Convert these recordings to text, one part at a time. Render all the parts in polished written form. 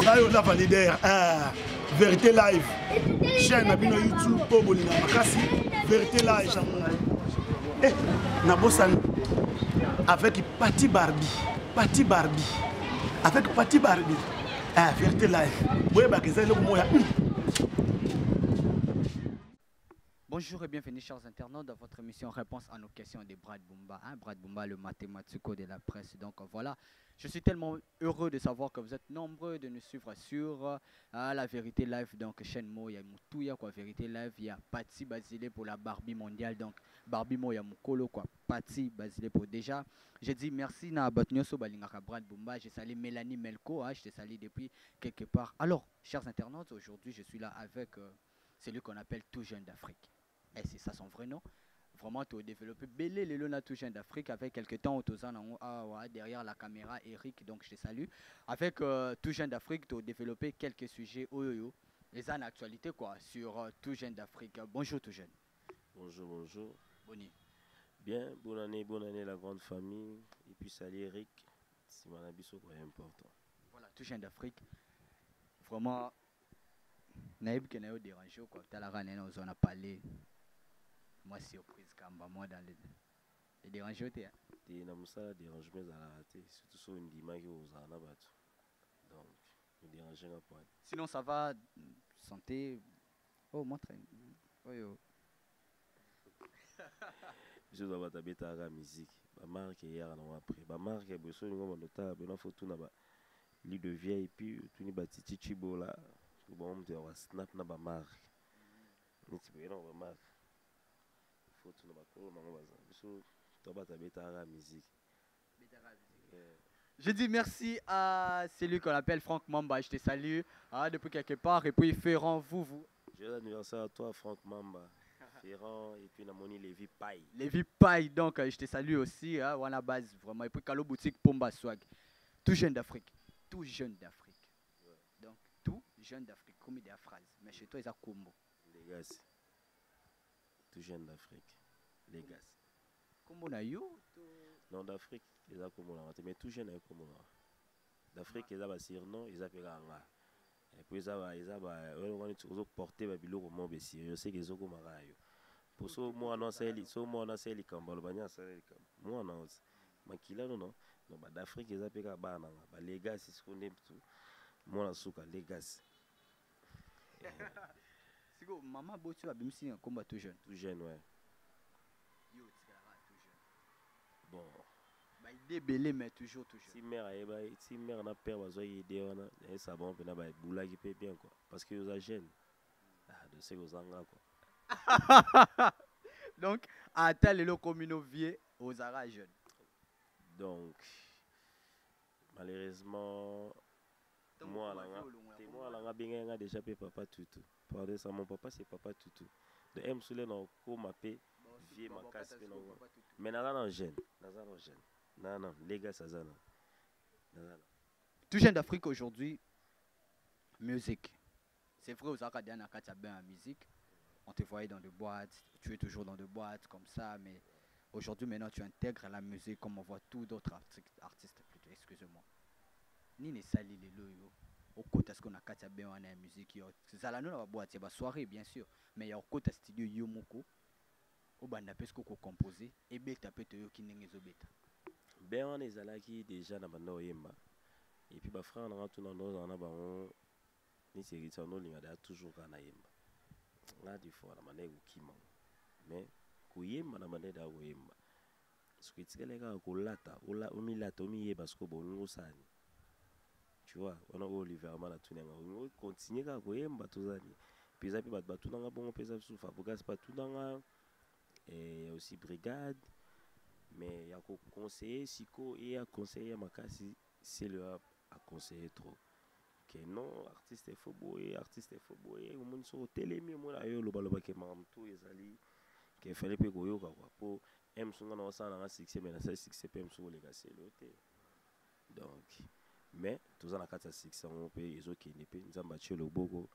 Ayo la validaire. Vérité live. Chaîne Abino YouTube pour Bolina Makasi. Vérité live. Eh, Nabosan avec Patti Barbie. Patti Barbie. Avec Patti Barbie. Vérité live. Oui, bah, que c'est le mot. Bonjour et bienvenue chers internautes dans votre émission Réponse à nos questions de Brad Bumba. Brad Bumba, le mathématico de la presse. Donc voilà, je suis tellement heureux de savoir que vous êtes nombreux de nous suivre sur la Vérité Live. Donc chaîne Mo, il y a Moutouya quoi, Vérité Live, il y a Patti Basile pour la Barbie mondiale. Donc Barbie Mo, il y a Moukolo quoi, Patti Basile pour déjà. Je dis merci na Batnyoso Balingaka Brad Bumba. Je salue Mélanie Melko, je te salue depuis quelque part. Alors, chers internautes, aujourd'hui je suis là avec celui qu'on appelle Tout Jeune d'Afrique. Et c'est ça son vrai nom. Vraiment, tu as développé Belé le Lona Tout Jeune d'Afrique avec quelques temps derrière la caméra, Eric, donc je te salue. Avec Tout Jeune d'Afrique, tu as développé quelques sujets, les en actualité quoi, sur Tout Jeune d'Afrique. Bonjour Tout Jeune. Bonjour, bonjour. Boni. Bien, bonne année la grande famille. Et puis salut Eric, c'est mon abisso quoi, important. Voilà, Tout Jeune d'Afrique. Vraiment, naïb que naïb dérangé quoi, tu as la rane, on a parlé. Moi, surprise quand même, moi dans les dérangements. Et dans ça, dérangement à la raté, surtout sur une dimanche aux anabatou. Donc, le dérangement à point. Sinon, ça va, santé. Oh, montre. Oh, yo. Je dois taper la musique. Ma marque hier, on a après. Ma marque est besoin de nota, ben faut tout là-bas. Lit de vieille, et puis tout n'est pas chichibo là. Bon, on va snap na ma marque. Mais tu peux non, ma marque. Faut tout là-bas. Je dis merci à celui qu'on appelle Franck Mamba, je te salue depuis quelque part, et puis Ferrand, vous. Joyeux anniversaire à toi Franck Mamba, Ferrand, et puis Namoni Lévi Paille. Lévi Paille, donc je te salue aussi, à la base vraiment, et puis Calo Boutique Pomba Swag, Tout Jeune d'Afrique, Tout Jeune d'Afrique. Ouais. Donc Tout Jeune d'Afrique, comme des phrases, mais chez toi, ils ont combo. Les gars, Tout Jeune d'Afrique. Les gars. Comment on a eu? Non, d'Afrique, ils ont comme on a mais tout jeune, comme on a. D'Afrique, ils ont surnom, ils ont peganga. Et puis ils ont porté le bilot comme on je sais qu'ils ont comme un rayo. Pour ça, moi, on a c'est les cambales, moi, on a aussi. Mais qui là, non, d'Afrique, ils ont peganga. Les gars, c'est ce qu'on aime tout. Moi, on a souka, les gars. C'est quoi, maman, tu as bien si un combat tout jeune. Tout jeune, ouais. Bon. Bah, il est belé, mais toujours tout jeune. Si mère n'a peur, va aider, ça va, on a boula qui peut bien, quoi. Parce que vous êtes jeunes. De ce que vous avez, quoi. Donc, à tel le communaux vieux, aux arts jeunes. Donc, malheureusement, moi, là, bien déjà papa Tutu. Pardon, ça, mon papa, c'est papa Tutu. De M. Soule, non, comme appelé. Ma casse, mais non, jeune. Non, les gars, ça non. Tout jeune d'Afrique aujourd'hui, musique. C'est vrai, aux Acadiens, tu as bien la musique. On te voyait dans des boîtes, tu es toujours dans des boîtes comme ça, mais aujourd'hui, maintenant, tu intègres la musique comme on voit tous d'autres artistes, plutôt, excusez-moi. Ni les sali les loyo. Au côté, est-ce qu'on a qu'à bien la musique? C'est ça, là, nous, on va boîte, c'est la soirée, bien sûr, mais il y a au côté studio Yomoko. Au banda pesco ko composé et beta peut te qui n'engezo beta. Ben on est là qui déjà na banda oyemba. Et puis ba frère na tout na nos na ba on ni série ça no linga da toujours kana yemba. Là des fois na mané ko kima. Mais ko yemba na mané da oyemba. Ce qui tsele ka ko lata, omi lata omi yeba sko bo ngosani. Tu vois, on a Oliver mana tout n'enga. On continue ka ko yemba tout zani. Puis ça peut ba tout n'anga bon pesa soufa. Pourquoi c'est pas tout n'anga et aussi brigade, mais il y a conseiller Siko et à conseiller Makasi, c'est le à conseiller trop. Que non, artiste est faux boy, au monde sur télé, mais moi là, le baloba qui m'a tout ezali, qu'il fallait pas goyo quoi pour M son on ça dans 6 mais ça 6 PM sur les gars c'est l'autre. Donc, mais tout ça na 4 6 on peut les autres qui n'est pas nous battu le bogo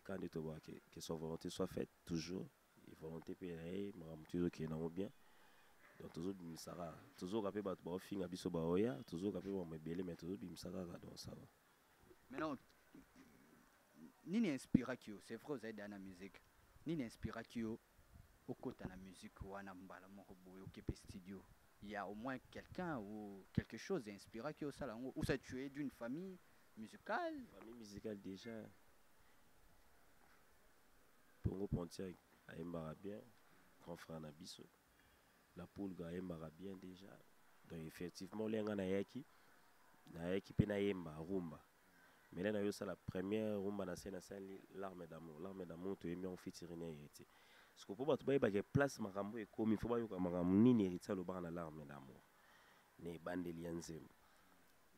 quand tu vois que sa volonté soit faite toujours. Volonté payer toujours qui est bien donc toujours bimisara toujours rappeler ba fin abiso ba oya toujours rappeler ba mebele mais toujours bimisara donc ça va Maintenant, nini inspira kio, c'est vrai, vous êtes dans la musique. Nini inspira kio, au côté de la musique, ou en ambala, au Kepe Studio. Il y a au moins quelqu'un ou quelque chose inspira kio, ça là, ou ça tu es d'une famille musicale. Famille musicale déjà. Pongo Pontiac, aïmbara bien. Grand frère Nabiso. La poule, aïmbara bien déjà. Donc effectivement, les gens naïki pe naïmba, rumba. Mais là, on a la première rumba na scène, l'arme d'amour. L'arme d'amour, tu es mis en featuring hérité. Parce que pour battre, il y a place marambo et comme il faut pas que marambo ni hérité le bar na l'arme d'amour. Ne bande lianzem.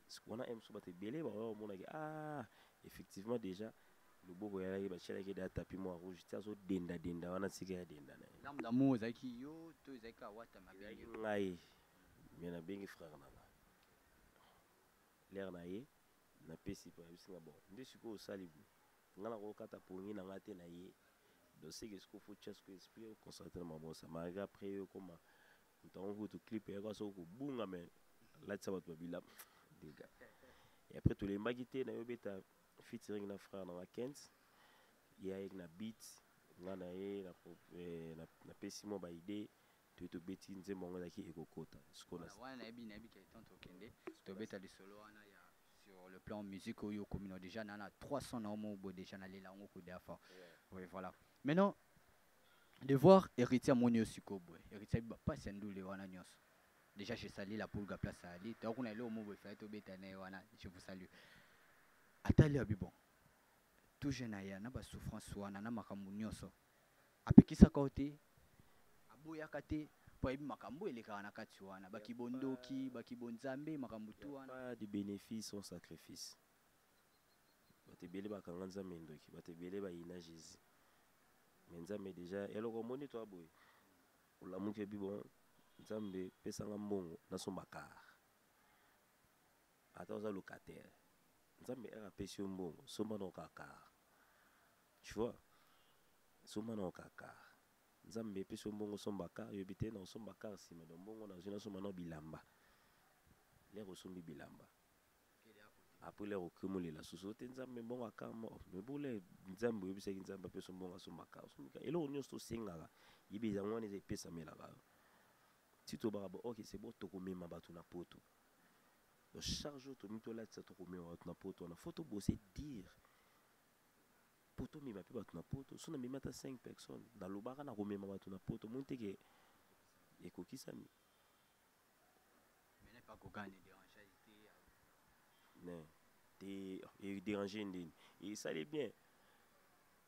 Parce qu'on a aimé se battre belé, on a dit ah effectivement déjà le beau royal il va chercher qui da tapis moi rouge. Tu as so denda on a sigé denda. L'arme d'amour, zaki yo, to zaka wata mabeli. Ngai, mais na bengi frère na. L'air na ye. Na pesi pa bisinga bon nde siko osalibu ngala ko kata pongi na ngate na ye do sege siko fo chasko esprit concentrer ma bossa malgré après yo comme on voit tout clip et so ko bunga mais là ça va babila des gars et après tous les magité na yo beta featuring na frère na Kent ya avec na beat ngana ye na pesi mo ba idée to beti nzembo ngala ki ekokota siko na wana ebi ke tonto kende to beta de solo wana ya sur le plan musique au communauté déjà on a 300 normes déjà dans les langues au d'affaires. Oui voilà. Maintenant de voir héritier monio sikobo héritier pas sendou le wana nyos. Déjà je salue la pour place à ali donc on est là au mot fait to beta na wana je vous salue. Atali abibon. Tout jeune aya na ba souffrance wana na makambu nyoso. Apekisa côté aboya kate pour ebi makambo eleka na kati wana bakibondoki bakibonzambe makambo tu wana pas de bénéfice sans sacrifice. Batebele bakanga nzambe ndoki batebele ba ina Jésus. Mais nzambe déjà eloko moni to aboy. Olamuke bibon nzambe pesanga mbongo na sombakar. Ata oza locataire. Nzambe era pesio mbongo somba no kakar. Tu vois? Somba no kakar. Nzambe pesio mbongo sombakar yobite na sombakar sima do mbongo na zina somba no bilamba. Lero sombi bilamba. Après les recumuler la société nzambe mbongo akama mais bole nzambe yobisa ki nzambe pesio mbongo sombakar. Elo onyo sto singala yibi zangwa ne pesa mela. Tito barabo OK c'est bon to komema batu na poto. Le charge to mito la tsa to komema batu na poto na photo bosser dire poto mi mapi batu na poto so na mi mata 5 personnes na lobaka na komema batu na poto monte ke ekokisami mais n'est pas qu'on gagne déranger non et déranger ndini et ça allait bien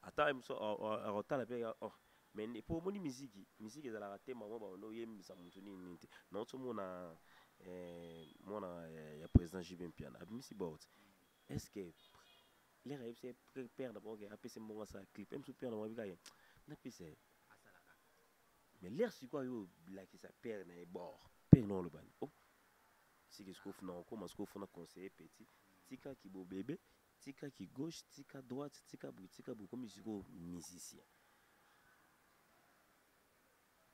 attends so rotala pe mais pour moni musique ezala tema mo ba no yembisa muntu nini nte na to mona mona ya président Jibin Piana abimisi bot est-ce que les rêves c'est perdre bon que apc mbongo ça clip même sous perdre mo bikaye na pc mais l'air c'est quoi yo la qui ça perd na bord perd non le ban oh c'est que ce qu'on fait non comment ce qu'on fait na conseiller petit tika qui beau bébé tika qui gauche tika droite tika bou comme musicien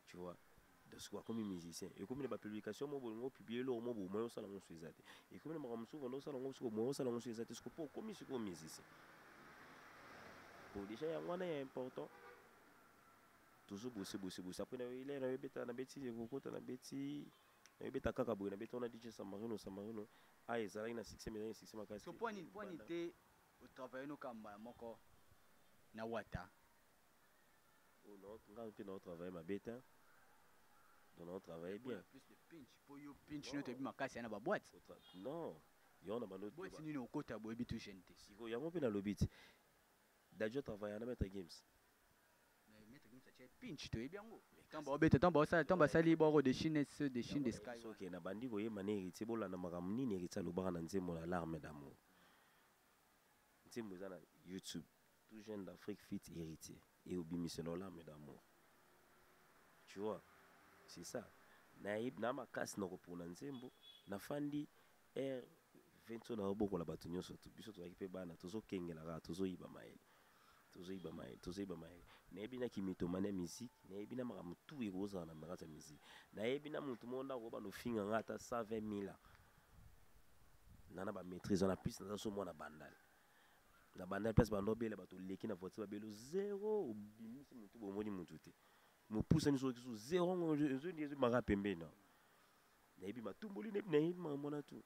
tu vois de ce quoi comme musicien et comme les publications moi bon publier le moi bon moi ça la sur zate et comme les maramso on ça la sur moi ça la sur zate ce que pour comme musicien pour déjà y a un important toujours bosser après il est na beta na beti de kokota na beti na beta kaka boy na beta on a DJ Samarino ah ezala ina 6 millions 6 makasi so point té au travail no kamba moko na wata oh non quand tu no travail ma beta on travaille bien plus de pinch pour you pinch no te bi makasi na ba boîte non yo na bando boîte ni no kota boy bi tout gente siko yango pe na lobit d'ailleurs travailler na meta games pinch to ebiango tamba obeta tamba sali boro de Chine de Sky OK na bandi ko yema na héritier bolanda makambo nini héritier lobaka na nzembo na l'arme d'amour nzembo za na YouTube tout jeune d'Afrique fit héritier et obimise na l'arme d'amour tu vois c'est ça na makasi na kopona nzembo na fandi R20 na oboko la bato nyonso to biso to akipe bana tozo kengela ka tozo yiba maele na ebina kimitomane musique na ebina makamu tout eroza na makata musique na ebina mutu monda ko ba no finga ngata 120 000 nana ba maîtrise na plus na so mona bandal na banda place bando bela bato leki na voiture babelo zéro bimisi mutu bomoni mutu te mopusa ni soki so zéro nzo ndi maka pembeni na yebi matumboli na yebi mona tout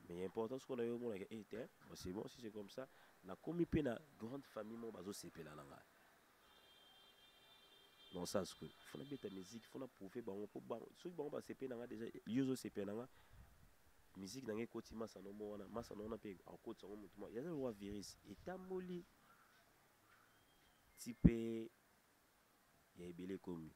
mais important ce qu'on a eu mon était c'est bon si c'est comme ça na komi pe na grande famille mo bazo sepela na nga non ça ce que faut na beta musique faut na prouver bango po bango soki bango ba sepela nga déjà yozo sepela nga musique na nge koti masa no mona pe en koti sango mutu mo ya le virus etamboli type ya ebele komi.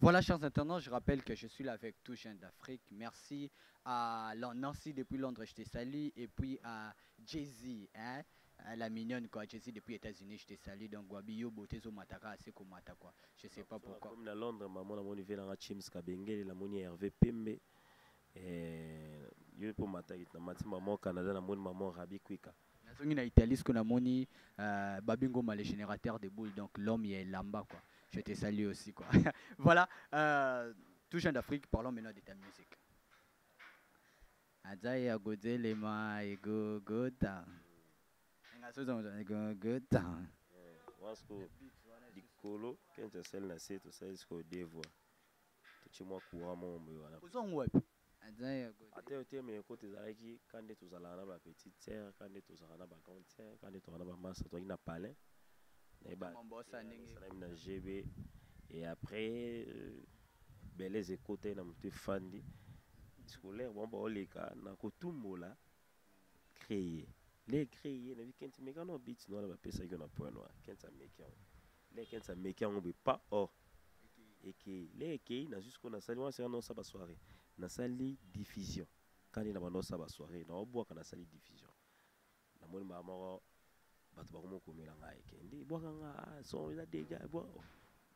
Voilà, chers internautes, je rappelle que je suis là avec Tout Jeune d'Afrique. Merci à Nancy depuis Londres, je te salue. Et puis à Jay-Z, hein, à la mignonne, quoi. Jay-Z depuis les États-Unis, je te salue. Donc, Wabiyo, Botezo, Mataka, c'est comme Mata, quoi. Je sais pas pourquoi. Comme à Londres, maman, la monnaie vient à James Kabengele, la monnaie Hervé Pembe. Yo pour Mata, na mati maman Canada, la monnaie maman Rabi Kwika. En Italie, ce qu'on a moni, Babingo, le générateur de boules. Donc, l'homme, il est lamba, quoi. Je te salue aussi, quoi. Voilà, Tout Jeune d'Afrique, parlons maintenant de ta musique. Adaya Godelema et go down. Go down. Wasko Dikolo, quand tu sais la c'est tout ça, il faut dévoir. Tu moi couramment, mais voilà. Aux on web. Adaya Godelema. Ate mais côté Zalaki, quand tu as la ba petite sœur, quand tu as la ba grande sœur, quand tu as la ba masse, toi il n'a pas l'air. GB et après les écoutes na mutu fandi scolaire bon ba oleka na kotumbola créer les créer na weekend mais quand on beat no la pesa yo na point noir quand ça make on be pas or et que les qui na jusqu'on a sali on non ça ba soirée na sali diffusion quand il na ba no ça ba soirée na obo kana sali diffusion na moni ba moro bato bakomo komela ngai kendi bwaka nga son eza déjà bwa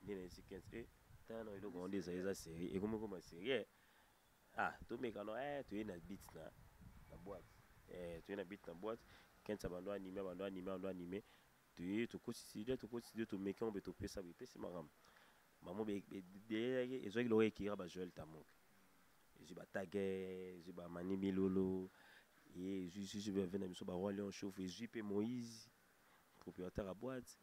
ndine sikense tano ilo gonde eza série ekomo koma série to meka no to ina beat na boîte to ina beat na boîte kenza bando anime to considérer to meka on beto pesa magam mamo be de ezo kilo ekira ba Joel Tamok ezo ba tagé ezo ba Mani Milolo et je vais venir miso ba Roi Lion chauffe JP Moïse propriétaire à boîte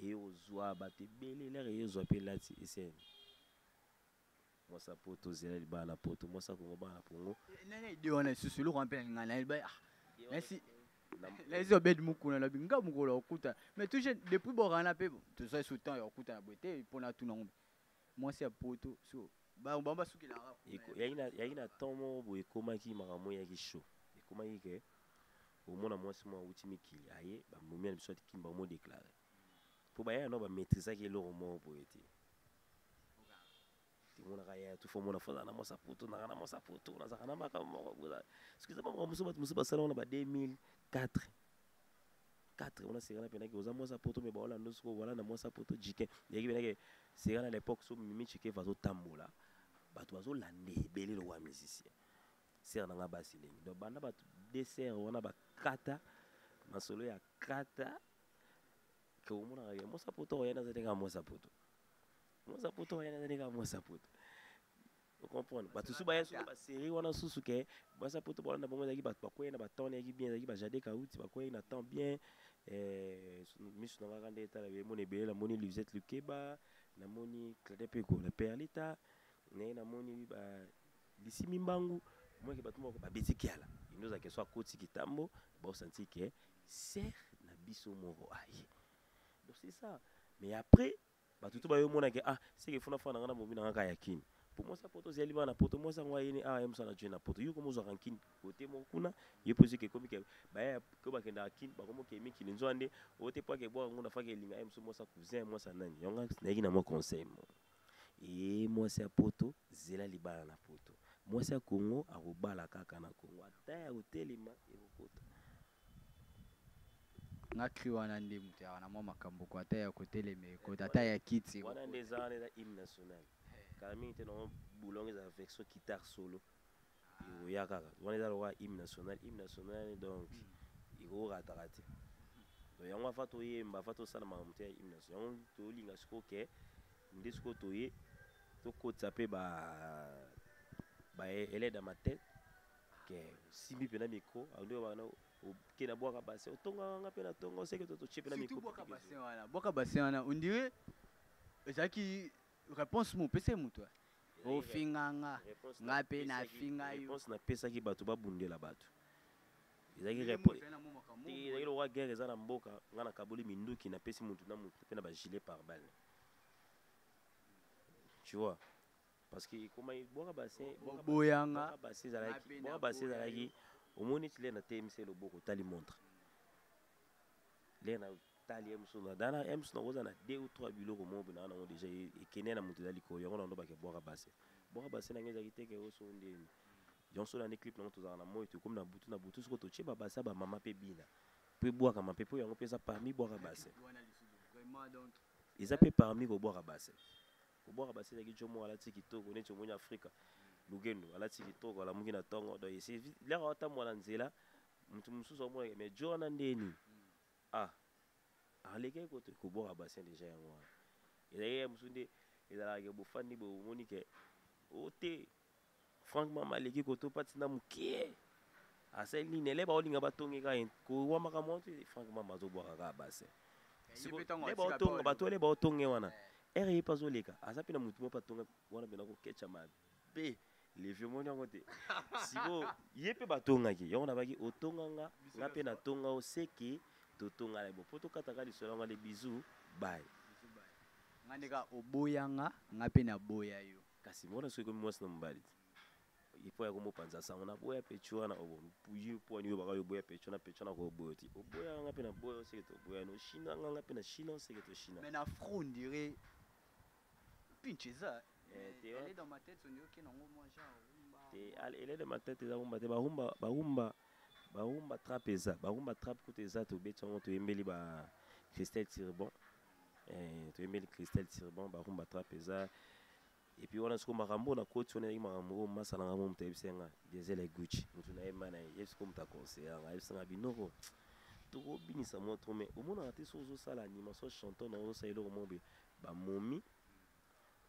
et aux oies batté belé l'air et aux oies pelati et c'est moi ça poto zela ba na poto moi ça ko ba na pongo nene de on est sur le remplir ngana ba merci les obed mukuna la binga mukola okuta mais toujours depuis borana pe tout ça sous temps ya okuta na boté pour na tout non moi c'est poto so ba mbamba suki la rap ya ina tomo bo ekomaki makamo ya kisho ekomaki ke au moins moi c'est moi outil mikili aye ba momia biso kimba mo déclarer pour ba ya no ba maîtriser que le roman poétique ti mona kaya tu fo mona fala na mo sapoto na mo sapoto na zakana maka mo excusez-moi mo muso salon na ba 2004 on a serré pena que oza mo sapoto mais ba ola ndo sko voilà na mo sapoto jike yeki pena que serré à l'époque so mimi chike vazo tambola bato bazo lande belé le wa musicien serre na nga basi lengi donc banda bato dessert wana bakata masolo ya kata ke omona ya mosa poto oyana zatenga mosa poto oyana zatenga mosa poto vous comprenez bato su baya su ba série wana susu ke mosa poto bona bongo zaki bato bakoye na batonne yaki bien zaki ba jade kauti bakoye na temps bien misu na nga ndeta la moni bele la moni Lisette Lukeba na moni Claude Peko la Perlita na moni ba Lisi Mimbangu moi que bato moko babeti kiala inoza ke soit koti kitambo ba senti que ser na biso moko aye donc c'est ça mais après bato to ba yo mona ke c'est que fona fana ngana mobi na ngaka yakini pour moi ça poto zeli bana poto moi ça ngwa yini emsa na jena poto yo komo zo rankini côté mo kuna yo pose ke komi ke ba ko ba kenda yakini ba komo ke miki nzo ande ote pa ke bo ngona fa ke linga emso mo ça cousin moi ça nani yonga na yiki na mo conseil mo et moi c'est poto zela libala na poto moi c'est Congo a robala kaka na Congo ata ya hotelima ekokota nga kri wana ndi mutu ya na mo makambo ko ata ya hotelima ekota ata ya kiti wana ndeza na hymne national kami te no boulonge za version guitare solo ya kaka wana za wa hymne national donc iko ratarate donc yango fa to yemba fa to sana mamutu ya hymne national to linga siko ke ndisiko to ye to kota pe ba elle est dans ma tête que si mi pena micro ando bana qui na boire bassin otonga nga pe na tonga c'est que to chip na micro boka bassin wana on dirait ezaki réponse mo pese muto o finganga nga pe na finga yo réponse na pesa ki bato babundela bato ezaki réponse ezaki le roi guerre eza na mboka nga na kaboli minduki na pesi mutu na mutu pe na ba gilet par balle tu vois parce que comment boka bassin boyanga bassin zalaki omoni ti le na TMC loboko tali montre le na tali emso na dana emso na koza na 2 ou 3 biloko mobo na ngo déjà ekene na mutu dali ko yango na ndo ba ke boka bassin na ngeza kiteke oso ndeni jonso na clip na to za na moyo to comme na butu siko to cheba basa ba mama pe bina pe boka ma pe po yango pesa parmi boka bassin ils appellent parmi ko boka bassin ya kichomo ala tiki toko ne chomo nya Afrika lugendo ala tiki toko ala mungi na tongo do isi la rota mwana nzela mtu mususu omona mais jona ndeni aleke ko to ko boka bassin déjà yango et musunde ezala ke bufani bo monike ote franchement maleki ko to patina mukie asa line le ba olinga batongi ka ko wa makamonto franchement mazo boka ka bassin le ba otonga batole ba otonge wana ere pas oleka asa pina mutu mo patonga wana bena ko ketcha mabe les vieux moni ngote sibo yepe batonga ki yona baki otonga nga pe na tonga o seki to tonga le bo poto kataka li solo ngale bisou bye ngandeka oboyanga nga pe na boya yo kasi mona so ko mwasi na mbali ipo ya komo panza sa ona boya pecho na obo puyi po ni ba yo boya pecho na ko boyoti oboya nga pe na boya o seki to boya no shina nga pe na shina o seki to shina mais na front on dirait pinchiza elle est dans ma tête on dirait que non moi genre elle est dans ma tête za barumba trapeza barumba trap kuteza to betongo to embeli ba Christelle Tirbon to embeli Christelle Tirbon barumba trapeza et puis on a ce que marambo na koti on a marambo masala ngamo mtebisenga diesel Gucci mutu na emana yesu comme ta conseiller nga yesu binoko to binisa moto mais au monde raté sozo sala animation chanteur na ozo sailo mombe ba momi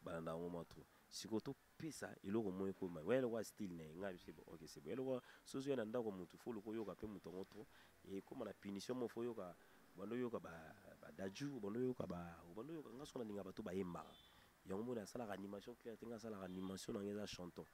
balanda moment trop sikoto pesa eloko moyo ko ma wele wa style na nga bise bo OK c'est bon eloko sozo yana ndako mutu fo loko yoka pe mutu ngotro et comme na punition mo fo yoka bando yoka ba daju bando yoka ngaso na ninga bato ba yemba yango mona sala animation clair tenga sala animation na ngeza chanteur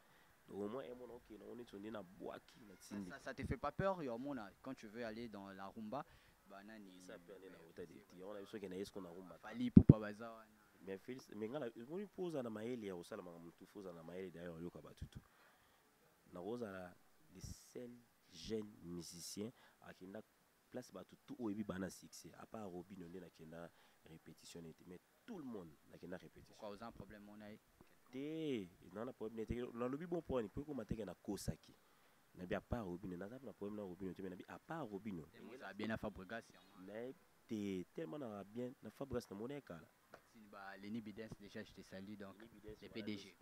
donc au moins mon OK on est tourné na boaki na tindi ça te fait pas peur yo mona quand tu veux aller dans la rumba banani ça perdre na hôtel de ti on a besoin que na yesko na rumba fali pupa bazawa mais Félix mais ngala moni poza na maeli ya osala mtu foza na maeli d'ailleurs yoka batutu na roza la les seuls jeunes musiciens akinda place batutu oyebi bana succès à part Robin on na kenda répétition mais tout le monde na kenda répétition quoi aux un problème on a té non na problème té na lobi bon point peut ko mateka na kosaki na bien pas Robin na na problème na Robin té na bi à part Robin ça bien à fabrication na té tellement na bien na fabrication na moneka bah Lenny Bidens déjà je te salue donc les PDG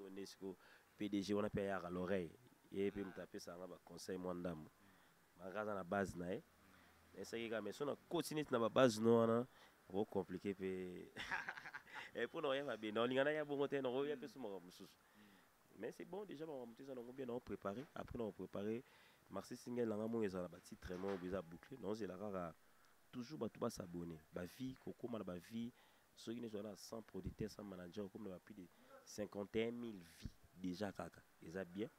PDG on a payé à l'oreille et puis me taper ça na ba conseil moi ndam magaza na base na et ça qui mais son continue na ba base no na trop compliqué pe et pour nous va bien on ngana ya bongo te no ya pe suma mususu mais c'est bon déjà on monter ça on bien on préparer après on préparer Marseille single nga mo ezala ba titre vraiment bisa boucler non c'est la rare toujours ba tout ba s'abonner ba vie kokoma na ba vie ceux qui ne sont là sans producteur, sans manager, comme on a plus de 51 000 vies déjà kaka. Et ça bien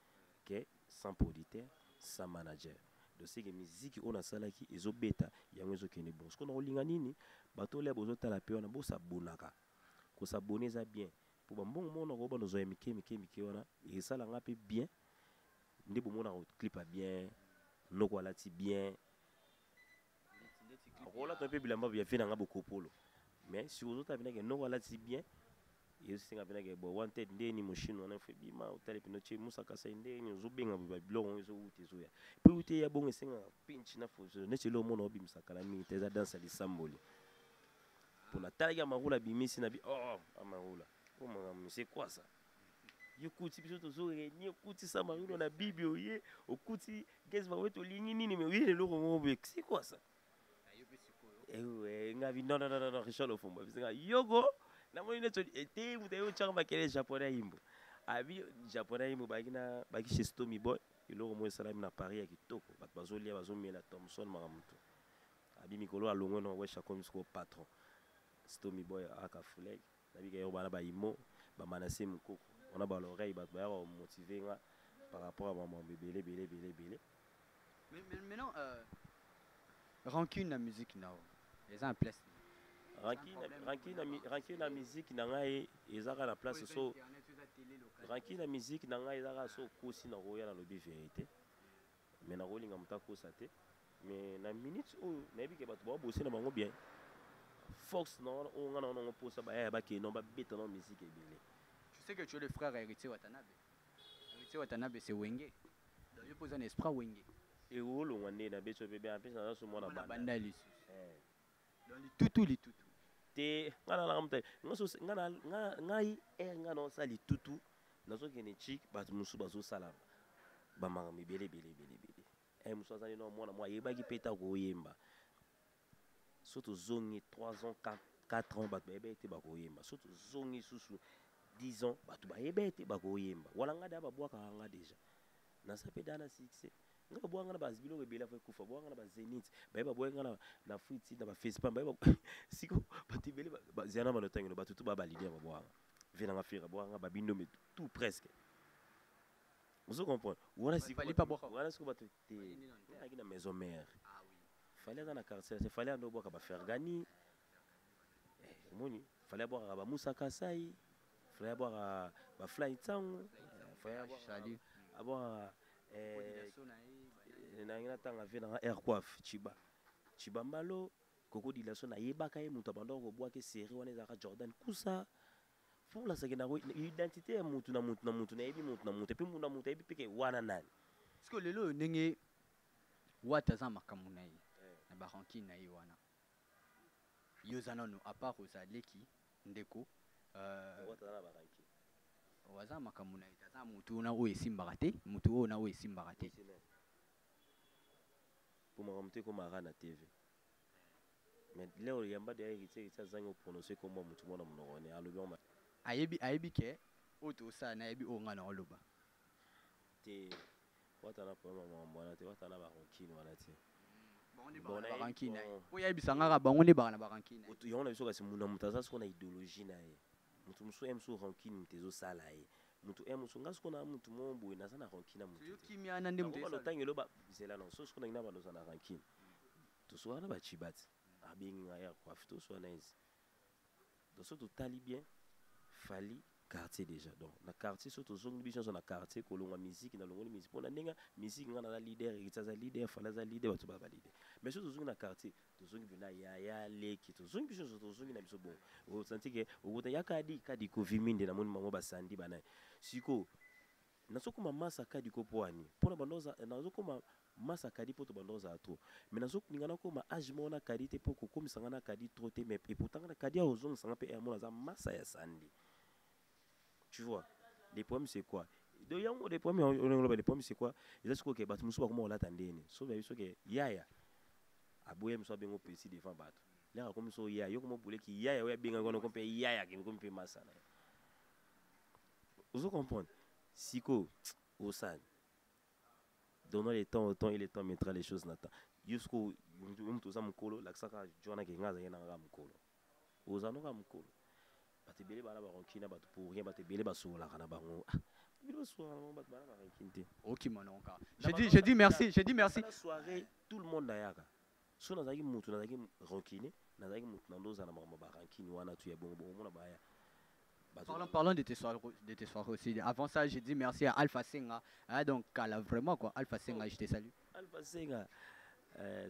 que sans producteur, sans manager. Donc c'est que musique on a ça là qui est bêta, il y a un qui est bon. Ce qu'on a au linganini, bateau les beaux autres la paix on a beau s'abonner, qu'on s'abonne ça bien. Pour bon moment on a robot nos amis mike on a et ça là on a peu bien. Ndi bon on a clip bien, no quality bien. On a un peu bilamba bien fait dans beaucoup polo. Mais si vous avez bien non voilà si bien et si vous avez bien bon wanted ndeni machine on a fait bima hôtel puis notre musa kasa ndeni uzobenga ba biloko ezo utezo ya pe ute ya bongo senga pinch na fozo ne chelo mona obi musakala mi teza dansa li samboli pour la taille ya marula bimisi na bi amarula mama c'est quoi ça yokuti biso tozo réunir okuti sa marula na bibio ye okuti gezi ba weto lingi nini mais oui le loko ngombe c'est quoi ça ngavi non Richard Ofumba bisinga yogo na moni neto ete mutayo changa makele japonais imbo abi japonais imbo baki chez Stomy Boy eloko mo esalami na Paris ya kitoko bato bazolia bazomela Thomson Maramutu abi mikolo alongwe no wesh akomi siko patron Stomy Boy aka Fleg nabika yo bana ba imo ba manase mukoko on a ba l'oreille bato ba motiver nga par rapport à maman belé. Mais maintenant rancune la musique now les en place rancune la musique na ngai ezaka na place so rancune la musique na ngai ezaka so kosi na roya na lobi vérité mais na rolinga mutako sa te mais na minute oyo nayebi ke bato ba bosser na bango bien Fox non on nga na posa ba ke non ba beta na musique ebele. Tu sais que tu es le frère héritier Watanabe. Héritier Watanabe c'est Wenge. Donc il pose un esprit Wenge. Et où l'on est na beto bébé en plus na so mona banda lisu. Dans les tutu. Te ngana na mte ngana ngai ngana sa li tutu nazo kene chik bato musu bazo sala ba mangami bele. Musu azali no mona moi yebaki peta ko yemba. Surtout zongi 3 ans 4 ans bato bayeba ete bakoyemba surtout zongi susu 10 ans bato bayeba ete bakoyemba wala nga da babwaka nga déjà na sape dana succès nga bwanga na bazibilo rebela fa kufa bwanga na bazenit bayeba bwanga na fuiti na ba Facebook bayeba siko bato bele bazana manotango bato tout ba leader babwanga vena nga fira bwanga babindo mais tout presque vous comprenez wala siko wala siko bato te na maison mère fallait dans la quartier c'est fallait ando boka ba Fergani moni fallait boka ba Moussa Kasai fallait boka ba Fly Town fallait boka na ngina tanga vena air coiffe chiba mbalo koko dilaso na yebaka ye mutu abando ko boka série wana ezaka Jordan Kusa pour la sagena identité ya mutu na mutu na yebi mutu na mutu puis mutu na mutu yebi peke wana nani parce que lelo ndenge wataza makamuna yi na baranki na ye wana yozana no à part ozaleki ndeko waza makambo na ye taza mutu na oyo esimbaka te mutu oyo na oyo esimbaka te po makambo te komaka na TV mais leo yamba de héritier azangi oprononcer kombo mutu mona monoko ne alobi oma ayebi ke oyo tosala na yebi oyo nga na oloba te watana problème makambo wana te watana baronkine wana te barankina po ya bisangaka bango ne bana barankina yo na biso kasi muna mutaza siko na idéologie na ye mutu musu emso rankine mtezo sala ye mutu emso ngasko na mutu mombo na sana rankine mutu yo kimia na ndem tesa tangelo ba zela no so siko na ngina ba na rankine to so na ba chibati abingi ngaya kwa fito so na ici donc so to tali bien fali quartier déjà donc na quartier surtout zone biso na quartier ko longa musique na longa musique pona ndinga musique ngana na leader itaza leader fala za leader batu ba leader mais surtout zone na quartier to zone bina ya leki to zone biso to zone na biso bon o senti ke o ya kadi ko viminde na moni mamo basandi bana siko na soko masa kadi ko poani pona bandoza na soko masa kadi poto bandoza trop mais na soko ngana ko ma age mona kadi te poko comme sangana kadi trop te mais et pourtant na kadi o zone sanga pe mona za masa ya sandi. Tu vois, les problèmes c'est quoi? De yango les problèmes c'est quoi? Et là ce que batu musu ba comment on l'attendait. So ba biso ke yaya. Aboye musu bengo pesi devant batu. Là comme so yaya, yo comme boule ki yaya we benga ngono comme yaya ki comme pe masa na. Vous comprenez? Siko osan. Donnons le temps au temps et le temps mettra les choses na temps. Jusqu'au mtu za mukolo laksaka jona ke ngaza yena nga mukolo. Ozano ka mukolo. Batebele bana ba ronkina bato pour rien batebele basola kana bango bile basola bato bana ba ronkinte OK mononka je dis merci soirée tout le monde ayaka so nazaki mutu nazaki ronkine nazaki mutu nandoza na mama ba ronkine wana tu ya bongo mona baya parlons de tes soirées aussi avant ça je dis merci à Alpha Senga donc là vraiment quoi Alpha Senga je te salue Alpha Senga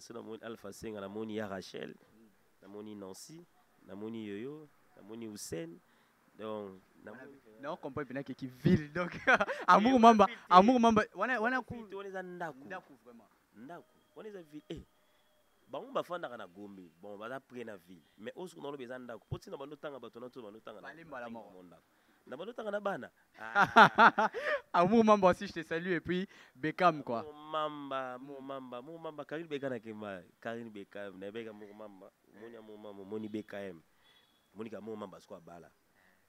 so na moni Alpha Senga na moni ya Rachel na moni Nancy na moni Yoyo na moni Hussein donc na comprend bien que qui ville donc amour mamba wana ku wana ndaku vraiment ndaku wana za ville bango bafanda kana Gombe bon baza près na ville mais osu na lo beza ndaku poti na bando tanga bato na to bando tanga na monda na bando tanga na bana amour mamba aussi je te salue et puis Beckham quoi mamba Karine Beckham na kema Karine Beckham na beka mamba moni Beckham Monica mo mamba sko bala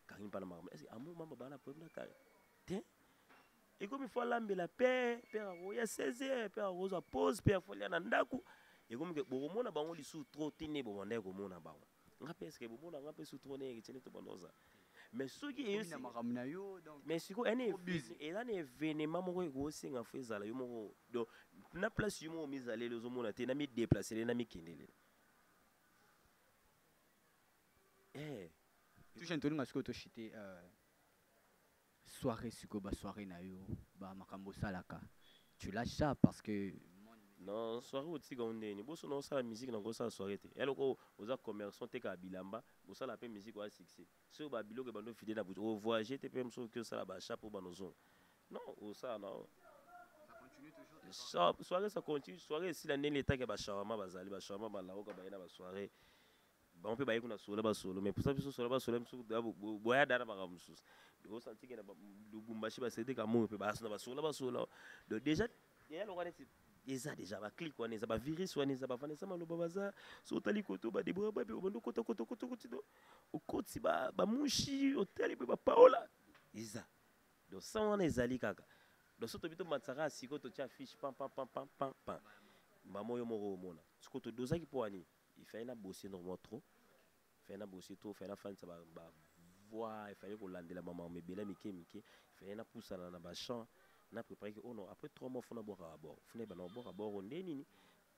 Karim pa na mama est-ce amu mamba bala problème ka te Et comme il faut l'ambela père il y a 16h père rosa pause père faut aller na ndaku et comme que bon mona bango li sous trop tine bon ndé ko mona bango ngape est-ce que bon mona ngape sous trop né tine to banoza mais ce qui est mais siko ene et là événement moko ko singa fezala yo moko donc na place yo mo mizale les omona te na mi déplacer na mi kindele tout jeune toni ngasko to chité soirée siko ba soirée na yo ba makambo salaka tu lâches ça parce que non soirée au tiga ondeni boso non ça la musique na ko ça soirée te elle ko oza commerçant te ka bilamba bo ça la pe musique wa succès so ba bilo ke bando fidèle na au voyager te pe mso que ça la ba chapeau ba nozon non au ça non ça soirée ça continue soirée si la l'état ke ba shawama bazali ba shawama ba laoka ba ina ba soirée ba on peut ba yekuna solo ba solo mais pour ça biso solo ba solo mso boya dara ba kamsus do senti ke na lubumbashi ba cédé ka mo pe ba sona ba solo donc déjà elle aura eza déjà ba clic wana eza ba virus wana eza ba vanessa maloba baza so tali koto ba debora ba bando koto o koti ba mushi hotel ba paola eza donc ça wana ezali kaka donc so to bito matsara siko to tia fiche pam ba moyo moko mona siko to dozaki po ani il fait na bosser normalement trop fait na bosser trop fait na fan ça ba voix il fallait ko landela maman mebela mike fait na poussana na ba champ na préparé que oh non après 3 mois fona boka à bord fona bana boka à bord on nini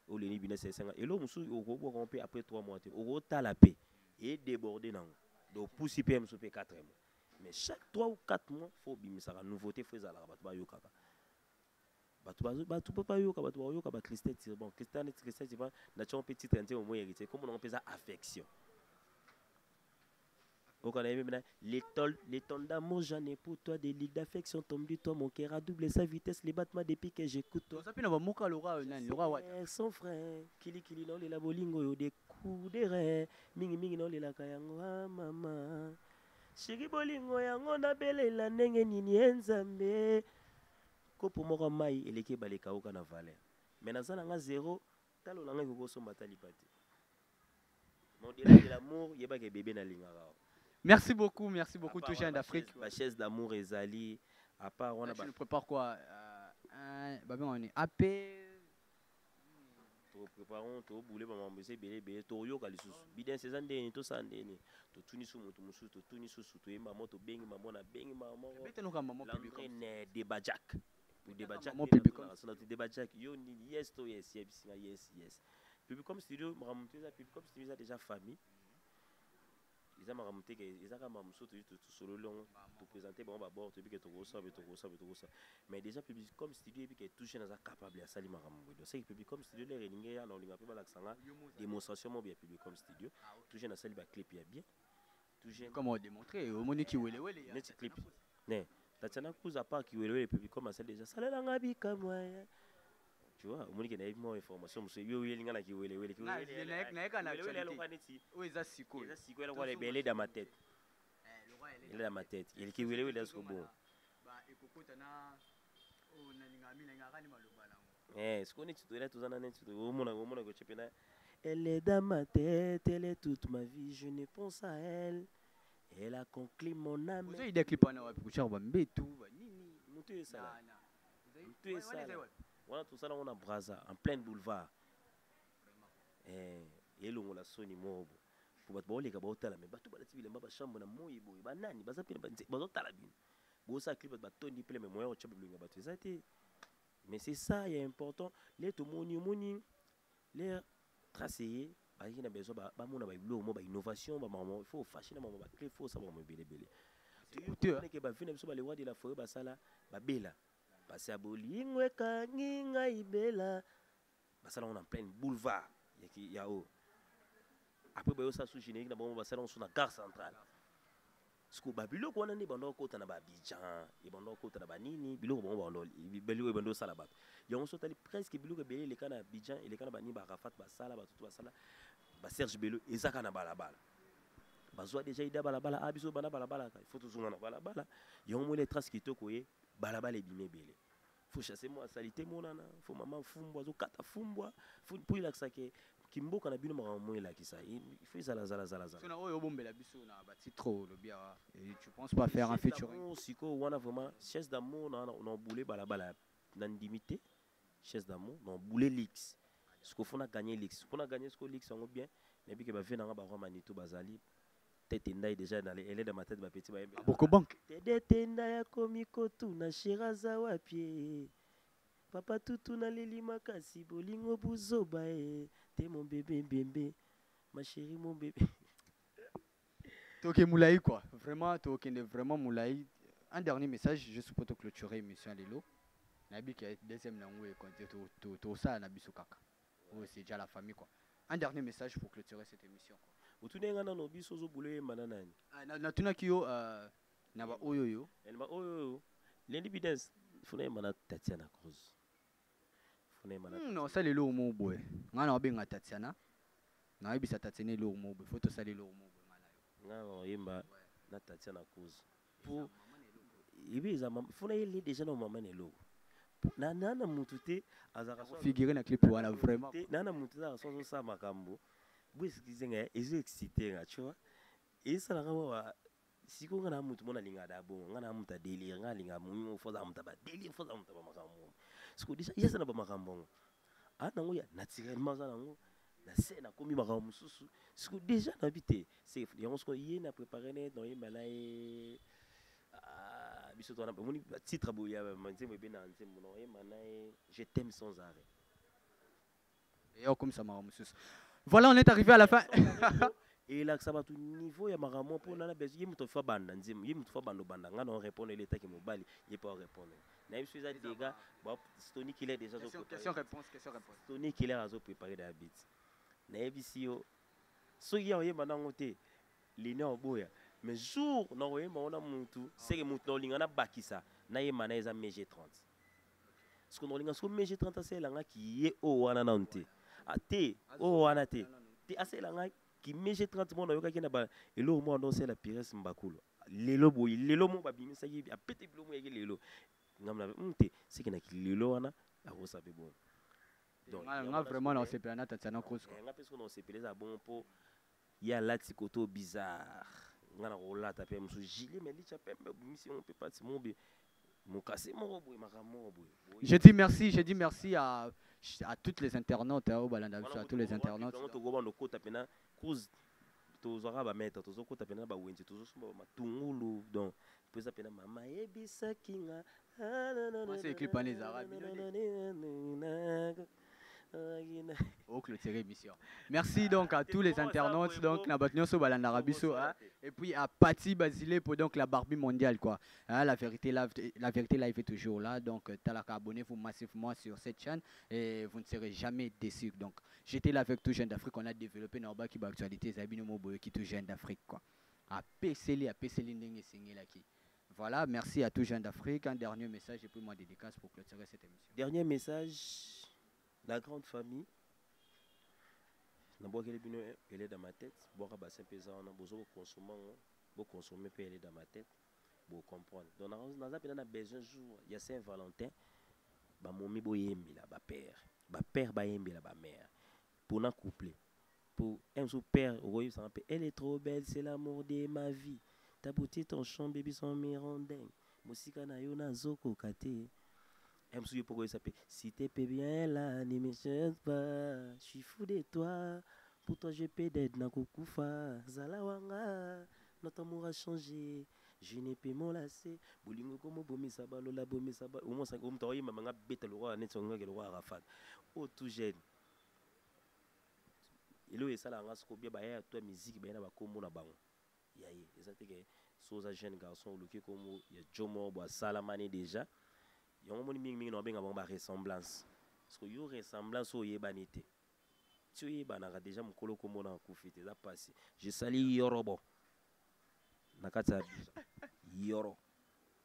o leni bina senga et lo musu o ko boka on peut après 3 mois te o ko tala paix et déborder nango donc poussi PM so pe 4 mois mais chaque 3 ou 4 mois faut bimisa la nouveauté faisala batu ba yoka batu pa yoka batu ba yoka ba Christian bon Christian va na chon petit 30 au moins hérité comme on appelle ça affection. Les tons d'amour, j'en ai pour toi, des lits d'affection tombent du toit, mon cœur a doublé sa vitesse, les battements depuis que j'écoute toi. Son frère, kili non les labolingo, des coups de rein, mingi non les lakayango, maman. Chéri bolingo yango na belle la nenge nini enzambe. Kopo moko mai eleke baleka oka na valeur. Mais na zana nga 0, talo langa ko so matali pati. Mon délai de l'amour, yeba ke bébé na lingara. Merci beaucoup tout jeune d'Afrique. La chaise d'amour est Ali. À part on a tu nous prépares quoi on est AP. To préparons to boulé maman bese belé to yo kalisus. Biden saison ndeni to sandeni. To tunisu mutu musu to tunisu to yema moto bengi maman na bengi maman. Bete no ka maman public ne debajak. Pour debajak maman public comme debajak yo ni yes to yes yes. Public comme studio maman ça public comme studio déjà famille. Ils ont ramonté que ils ont même sauté tout solo long pour présenter bon bord tu que tout ça mais déjà public comme studio et puis que tout jeune est capable à ça li marambo donc c'est public comme studio les réunions ya on linga pe balaksanga démonstration mo bien public comme studio tout jeune à ça li ba clip ya bien tout jeune comment démontrer au moni ki wele net clip né tatana kuza pas ki wele public comme ça déjà ça la ngabi comme tu vois au moins qu'il y a une information monsieur yo yelinga na kiwele oui ça siko elle voit les belés dans ma tête il est dans ma tête il kiwele est ce bon ce qu'on est tout là tout ça nan tout au monde ko chepena elle est dans ma tête elle est toute ma vie je ne pense à elle elle a conclu mon âme vous avez des clips na wapi kuchaba mbetu nini mutu ça voilà tout ça on a Brazza en plein boulevard et l'on la soni mobo pour battre les gars baotala mais bato balati bilemba ba chambre na moyi boy banani bazapina bazotala bin bo ça clip ba tondi plein mais moyen chop blinga bato ça été mais c'est ça est important les to moni les tracer ba yina besoin ba mona ba blo mo ba innovation ba maman il faut fashion na maman ba clip faut ça ba mo belé tu que ba vina biso ba les rois de la forêt ba sala ba bela parce à bolingo kangi ngai bela basala on en plein boulevard ya o après ba yo sa sous générique na bon basala on sur la gare centrale siko ba biloko wana ni bando kota na ba Abidjan e bando kota na ba nini biloko bon bando biloko bando sala ba ya on sotali presque biloko belé le kana Abidjan et le kana ba ni ba Rafat basala ba tout basala ba Serge Bello ezaka na balabala bazwa déjà ida balabala abiso bana balabala il faut toujours na balabala ya on mo les traces qui to koye balabala ebimé belé faut chasser moi salité monana faut maman fumbwa zo kata fumbwa faut pour la que kimboka na bino makambo elakisa il faut ezala zala. Sona oyo bombela biso na ba titre le bien et tu penses pas faire un featuring siko wana vraiment chaise d'amour na boulé balabala na ndimité chaise d'amour na boulé lix ce qu'on a gagné lix qu'on a gagné ce qu'on lix on bien mais puis que ba vena ba Manitou bazali tête ndai déjà dans elle est dans ma tête ba petit ba beaucoup banque tête ndai komiko tu na shiraza wapi papa tutu na leli makasi bolingo buzoba t'es mon bébé bébé ma chérie mon bébé. Toké Moulaï quoi, vraiment Toké vraiment Moulaï. Un dernier message juste pour te clôturer émission Lelo. Nabi qui est deuxième langue quand tout ça Nabi Soukaka. C'est déjà la famille quoi. Un dernier message pour clôturer cette émission quoi. Utunenga na nobi sozo boulé mananani. Na tuna kiyo na ba oyoyo. Elle ba oyoyo. L'indépendance funa mana Tatiana Cruz. Non, ça les lots mon boy. Ngana obenga Tatiana. Na ibisa Tatiana lo mo boy. Photo ça les lots mo boy ngana yo. Ngana yemba na Tatiana Cruz. Pour ibiza funa yeli déjà na maman elo. Na nana mutute azaka figurer na clip wana vraiment. Nana mutute azaka so makambo. Bwisi kizenga ezo excité nga tu vois. Et ça la ngwa siko ngana mutu mona linga dabo ngana muta délire ngana linga mu foza muta ba délire foza muta ba makambo. Siko déjà yesa na ba makambo. Ana ngo ya naturellement za nango na scène komi makambo mususu. Siko déjà na bité c'est yango siko yena préparer né dans yemala e biso to na moni titre boya manzembo bena nzembo no yemana je t'aime sans arrêt. Et comme ça makambo mususu. Voilà, on est arrivé à la fin. Et là, ça va tout niveau. Il y a maman pour nana besoin. Il me te fait bande, il me te fait bande bande. Quand on répond l'état qui me balle, il peut répondre. Naïm suis à des gars. Bon, Tony qui est déjà question réponse. Tony qui est déjà préparé d'habitude. Naïm ici yo. So y a maintenant côté. Liné en boya. Mais jour non oui, mais on a montu. C'est que montu on a bakisa. Naïm mana ça MG30. Ce qu'on a linga sur MG30 c'est là qui est au wana nante. Ate o wana te te asela ngai ki meje 30 mois na yoka ki na ba elo mo annoncé la Pires Mbakulo lelo boy lelo mo ba bimisa ki a pété bilo mo yeke lelo ngamna mte c'est que na ki lelo wana a ko sabe bon donc nga vraiment na CPA na Tatiana Cruz nga parce que on CPA za bon po ya lati koto bizarre nga na ko lata pe musu gilet mais li cha pe mission on peut pas si mon je dis merci à toutes les internautes, à tous les internautes. C'est écrit par les Arabes. Au clôturer émission. Merci donc à tous les internautes donc et puis à Patti Basile pour donc la Barbie mondiale quoi. La vérité live est toujours là donc talaka abonnez-vous massivement sur cette chaîne et vous ne serez jamais déçus donc j'étais là avec tout jeune d'Afrique on a développé nos qui actualité Zabino Moboyo qui tout jeune d'Afrique quoi. À PCL ndenge singela qui. Voilà, merci à tout jeune d'Afrique. Un dernier message et puis moi dédicace pour clôturer cette émission. Dernier message. La grande famille, elle est dans ma tête. Boire bassin pesant, on a besoin de consommer, elle est dans ma tête. Pour comprendre. Donc, on a besoin de jour. Il y a Saint-Valentin. Bah, mon mi boyembi là, bah père, bah yembi là, bah mère. Pour un couple, pour un sous père, elle est trop belle, c'est l'amour de ma vie. Ta beauté, ton chant, bébé, son mirandin. Musika na yo na zoko kate. Pourquoi il s'appelle si t'es bien là, ne me cherche pas. Je suis fou de toi. Pour toi, je peux d'être na kukufa. Zalawanga, notre amour a changé. Je n'ai pas mon lacé. Bolingo comme bomi sabalo la bomi sabalo. Au moins, ça comme toi, il m'a mangé bête le roi, net son gars le roi Arafat. Oh, tout jeune. Il est ça là, on a ce qu'on bien bailler à toi musique, bien à ba comme na bango. Yaye, ça te que soza jeune garçon, le qui comme il y a Jomo, bois Salamane déjà. Il y a un mingi no benga ba ressemblance parce que yo ressemblance o yebanité tu yebana déjà mukolo komo na kufite za passé je sali yorobo nakata yoro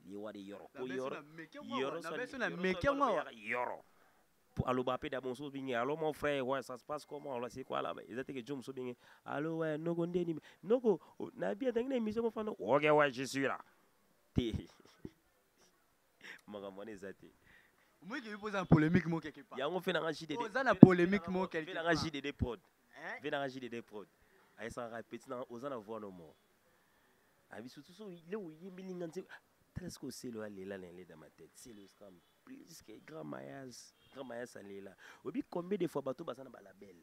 liwadi yoro ko yoro yoro yoro pour allo ba pe da mon so bingi allo mon frère ouais ça se passe comment là c'est quoi là ils étaient que jom so bingi allo ouais nogo ndeni nogo na bien dans une émission mo fano OK ouais je suis là magamone zati moi qui pose un polémique mo quelque part ya on fait na JDD pose na polémique mo quelque part JDD pod Viens dans JDD Prod. Aïe, ça répète aux en avoir no more. Aïe, surtout, il est où il est million. Est-ce que c'est le là dans ma tête? C'est le scam. Plus que grand maillage à là. Obi combien de fois bateau basana balabel.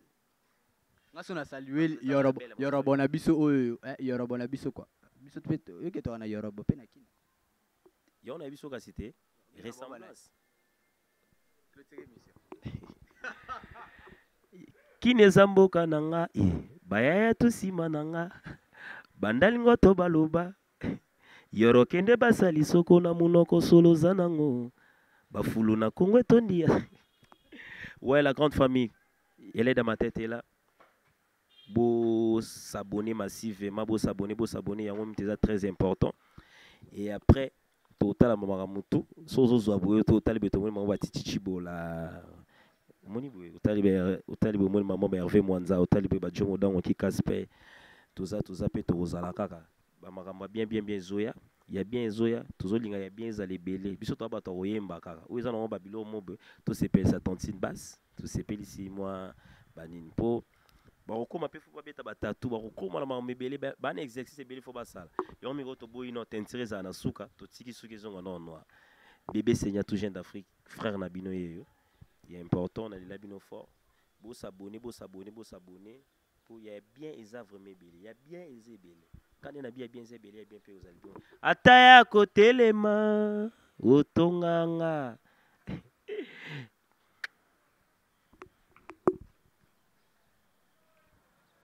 Ngas on a salué Yorobo na biso Yorobo na biso quoi. Biso peut yo que toi na Yorobo pe na kina. Yo na biso ka cité ressemblance. Kine zamboka nanga bayaya to sima nanga. Bandali ngoto baloba. Yoro kende basali soko na munoko solo zanango. Bafulu na Congo tondia. Ouais, la grande famille. Elle est dans ma tête là. Beau s'abonner massivement, beau s'abonner, il y a un moment très important. Et après, total à Mamaramutu, sozo zoaboué, total betomoni maman titichibo la. Moni boy, total betomoni maman Hervé Mwanza, total be badjomo dans qui caspe, tout ça pe to zala kaka. Ba maramba bien zoya. Il y a bien zoya, toujours il y a bien zalé belé. Biso to ba to oyemba kaka. Ou ils en ont babilo mobe, tout se pèse à tantine basse, tout se pèse ici moi banin po. Barokoma pe faut pas beta batatu barokoma la mamebele ba na exercice belé faut ba sala yo mi goto boy no tentire za na suka to tiki suki zonga non noir bébé seigneur tout jeune d'Afrique frère na bino yeyo il est important na la bino fort bo s'abonner pour il y a bien ezavre mebele il y a bien ezebele quand na bien ezebele bien pe aux albums ataya kotelema otonganga